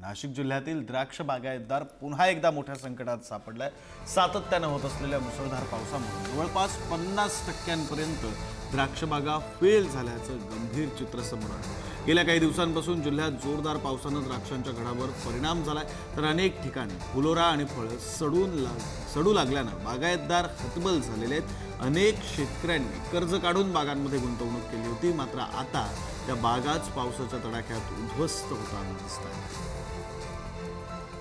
नाशिक जिल्ह्यातील द्राक्ष बागायतदार पुन्हा एकदा मोठ्या संकटात सापडलाय। सातत्याने होत असलेल्या मुसळधार पावसामुळे जवळपास 50% द्राक्ष बागा फेल झाल्याचं गंभीर चित्र समोर आलं। गेल्या काही दिवसांपासून जिल्ह्यात जोरदार पावसाने द्राक्षांच्या घडावर परिणाम झालाय, तर अनेक ठिकाणी फुलोरा आणि फळं सडू लागल्यानं बागायतदार हतबल झालेले आहेत। अनेक शेतकऱ्यांनी कर्ज काढून बागांमध्ये गुंतवणूक केली होती, मात्र आता त्या बागाच पावसाच्या तडाख्यात उद्ध्वस्त होताना दिसतात।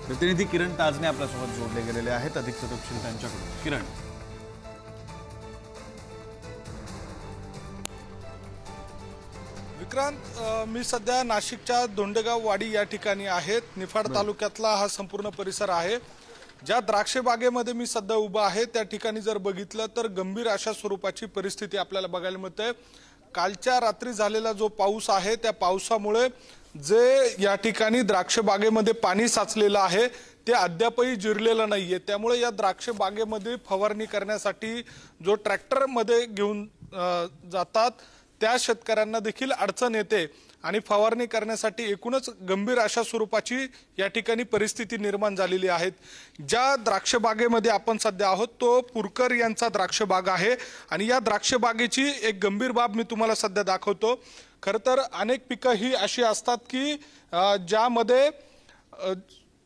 प्रतिनिधी किरण ताजने आपल्यासोबत जोडले गेलेले आहेत। अधिक तपशील त्यांच्याकडून। किरण, विक्रांत, मी सध्या नाशिकच्या दोंडेगाव वाडी या ठिकाणी आहे। निफाड तालुक्यातला हा संपूर्ण परिसर आहे। ज्या द्राक्ष बागेमध्ये मी सध्या उभा आहे त्या ठिकाणी जर बघितलं तर गंभीर अशा स्वरूपाची परिस्थिती आपल्याला बघायला मिळते। कालच्या रात्री झालेला जो पाऊस आहे त्या पावसामुळे जे या ठिकाणी द्राक्ष बागेमध्ये पाणी साचलेलं आहे ते अद्यापही जिरलेलं नाहीये। त्यामुळे या द्राक्ष बागेमध्ये फवारणी करण्यासाठी जो ट्रॅक्टर मध्ये घेऊन जातात त्या शेतकऱ्यांना देखील अडचण येते आणि फवारणी करण्यासाठी एकूणच गंभीर अशा स्वरूपाची या ठिकाणी परिस्थिती निर्माण झालेली आहे। ज्या द्राक्ष बागेमध्ये आपण सध्या आहोत तो पुरकर यांचा द्राक्ष बाग आहे आणि या द्राक्ष बागेची एक गंभीर बाब मी तुम्हाला सध्या दाखवतो। खरं तर अनेक पिकं ही अशी असतात की ज्यामध्ये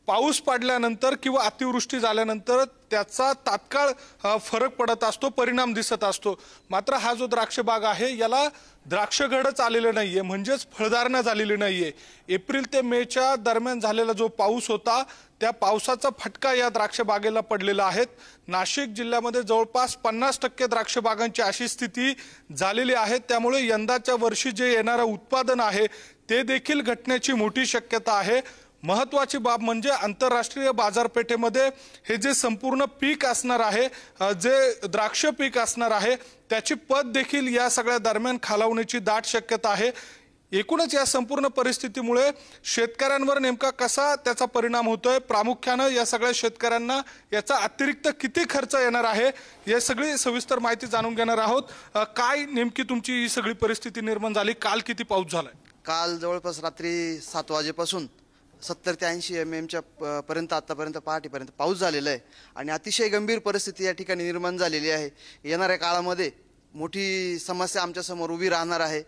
पाऊस पडल्यानंतर किंवा अतिवृष्टी झाल्यानंतर त्याचा तात्काळ फरक पडत असतो, परिणाम दिसत असतो। मात्र हा जो द्राक्ष बाग आहे याला द्राक्ष घडच आलेलं नाहीये, म्हणजेच फळधारणा झालेली नाहीये। एप्रिल ते मेच्या दरम्यान झालेला जो पाऊस होता त्या पावसाचा फटका या द्राक्ष बागेला पडलेला आहे। नाशिक जिल्ह्यामध्ये जवळपास 50% द्राक्ष बागांची अशी स्थिती झालेली आहे। त्यामुळे यंदाच्या वर्षी जे येणारं उत्पादन आहे ते देखील घटण्याची मोठी शक्यता आहे। महत्त्वाची बाब म्हणजे आंतरराष्ट्रीय बाजारपेठेमध्ये हे जे संपूर्ण पीक असणार आहे, जे द्राक्ष पीक असणार आहे त्याची पत देखील या सगळ्या दरम्यान खालावण्याची दाट शक्यता आहे। एकूणच या संपूर्ण परिस्थितीमुळे शेतकऱ्यांवर नेमका कसा त्याचा परिणाम होतोय, प्रामुख्याने या सगळ्या शेतकऱ्यांना याचा अतिरिक्त किती खर्च येणार आहे या सगळी सविस्तर माहिती जाणून घेणार आहोत। काय नेमकी तुमची ही सगळी परिस्थिती निर्माण झाली? काल किती पाऊस झालाय? काल जवळपास रात्री 7 वाजेपासून 70 ते 80 mm पर्यंत आतापर्यंत पहाटेपर्यंत पाऊस झालेला आहे आणि अतिशय गंभीर परिस्थिती या ठिकाणी निर्माण झालेली आहे। येणाऱ्या काळामध्ये मोठी समस्या आमच्या समोर उभी राहणार आहे,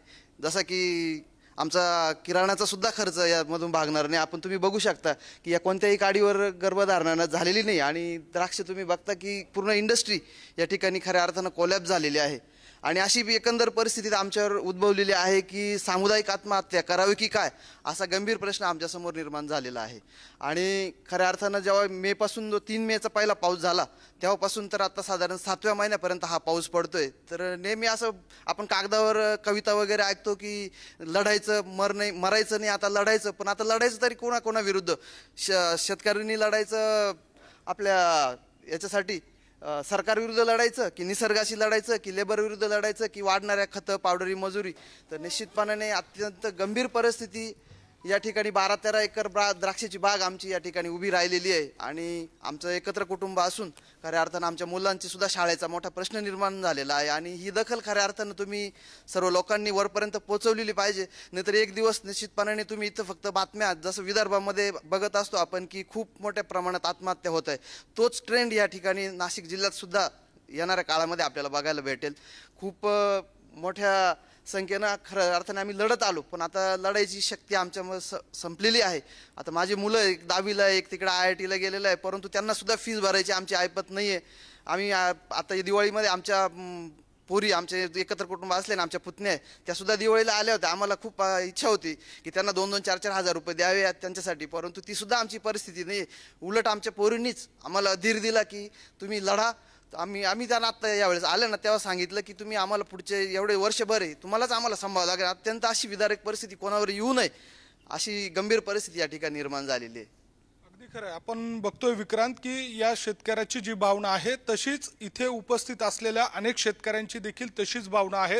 जसा की आमचा किराणाचा सुद्धा खर्च यामधून भागणार नाही। आपण तुम्ही बघू शकता की या कोणत्याही काडीवर गर्भधारणा झालेली नाही आणि द्राक्ष तुम्ही बघता की पूर्ण इंडस्ट्री या ठिकाणी खऱ्या अर्थानं कोलॅप्स झालेली आहे आणि अशी एकंदर परिस्थिती आमच्यावर उद्भवलेली आहे की सामुदायिक आत्महत्या करावी की काय असा गंभीर प्रश्न आमच्यासमोर निर्माण झालेला आहे। आणि खऱ्या अर्थानं जेव्हा मे पासून जो 3 मेचा पहिला पाऊस झाला तेव्हापासून तर आता साधारण 7व्या महिन्यापर्यंत हा पाऊस पडतोय। तर नेहमी असं आपण कागदावर कविता वगैरे ऐकतो की लढायचं मरायचं नाही, आता लढायचं। पण आता लढायचं तरी कोणाविरुद्ध? शेतकऱ्यांनी लढायचं आपल्या याच्यासाठी, सरकार विरुद्ध लढायचं की निसर्गाशी लढायचं की लेबर विरुद्ध लढायचं की वाढणाऱ्या खतं पावडरी मजुरी? तर निश्चितपणाने अत्यंत गंभीर परिस्थिती या ठिकाणी 12-13 एकर द्राक्षाची बाग आमची या ठिकाणी उभी राहिलेली आहे आणि आमचं एकत्र कुटुंब असून खऱ्या अर्थानं आमच्या मुलांची सुद्धा शाळेचा मोठा प्रश्न निर्माण झालेला आहे आणि ही दखल खऱ्या अर्थानं तुम्ही सर्व लोकांनी वरपर्यंत पोहोचवलेली पाहिजे। नाहीतर एक दिवस निश्चितपणाने तुम्ही इथं फक्त बातम्या जसं विदर्भामध्ये बघत असतो आपण की खूप मोठ्या प्रमाणात आत्महत्या होत आहे, तोच ट्रेंड या ठिकाणी नाशिक जिल्ह्यात सुद्धा येणाऱ्या काळामध्ये आपल्याला बघायला भेटेल। खूप मोठ्या संख्येनं खरं अर्थाने आम्ही लढत आलो, पण आता लढायची शक्ती आमच्यामध्ये संपलेली आहे। आता माझी मुलं एक 10वीला एक तिकडे IITला गेलेलं आहे, परंतु त्यांना सुद्धा फीस भरायची आमची ऐपत नाही आहे। आम्ही आता दिवाळीमध्ये आमच्या पोरी आमचे एकत्र कुटुंब असले ना, आमच्या पुतण्या त्या सुद्धा दिवाळीला आल्या होत्या। आम्हाला खूप इच्छा होती की त्यांना 2-2, 4-4 हजार रुपये द्यावे त्यांच्यासाठी, परंतु ती सुद्धा आमची परिस्थिती नाही। उलट आमच्या पोरींनीच आम्हाला धीर दिला की तुम्ही लढा। आम्ही त्यांना आता यावेळेस आले ना तेव्हा सांगितलं की तुम्ही आम्हाला पुढचे एवढे वर्षभर आहे तुम्हालाच आम्हाला सांभाळावं लागेल। अत्यंत अशी विदारक परिस्थिती कोणावर येऊ नये अशी गंभीर परिस्थिती या ठिकाणी निर्माण झालेली आहे। अगदी खरं आहे। आपण बघतोय विक्रांत की या शेतकऱ्याची जी भावना आहे तशीच इथे उपस्थित असलेल्या अनेक शेतकऱ्यांची देखील तशीच भावना आहे।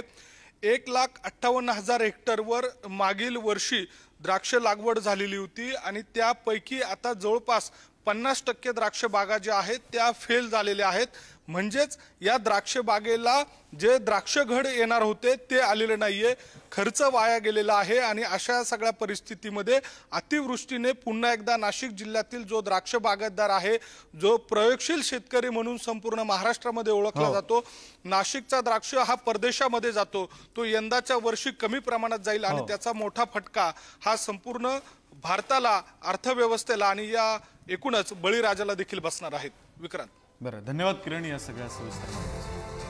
1,58,000 हेक्टरवर मागील वर्षी द्राक्ष लागवड झालेली होती आणि त्यापैकी आता जवळपास 50% द्राक्ष बागा ज्या आहेत त्या फेल झालेल्या आहेत। म्हणजेच या द्राक्ष बागेला जे द्राक्ष घड येणार होते ते आलेले नाहीये, खर्च वाया गेलेला आहे आणि अशा सगळ्या परिस्थितीमध्ये अतिवृष्टीने पुन्हा एकदा नाशिक जिल्ह्यातील जो द्राक्ष बागायतदार आहे, जो प्रयोगशील शेतकरी म्हणून संपूर्ण महाराष्ट्रामध्ये ओळखला जातो, नाशिकचा द्राक्ष हा परदेशामध्ये जातो, तो यंदाच्या वर्षी कमी प्रमाणात जाईल आणि त्याचा मोठा फटका हा संपूर्ण भारताला, अर्थव्यवस्थेला आणि या एकूणच बळीराजाला देखील बसणार आहेत. विक्रांत. बरं, धन्यवाद किरण या सगळ्या सविस्तर माहितीसाठी.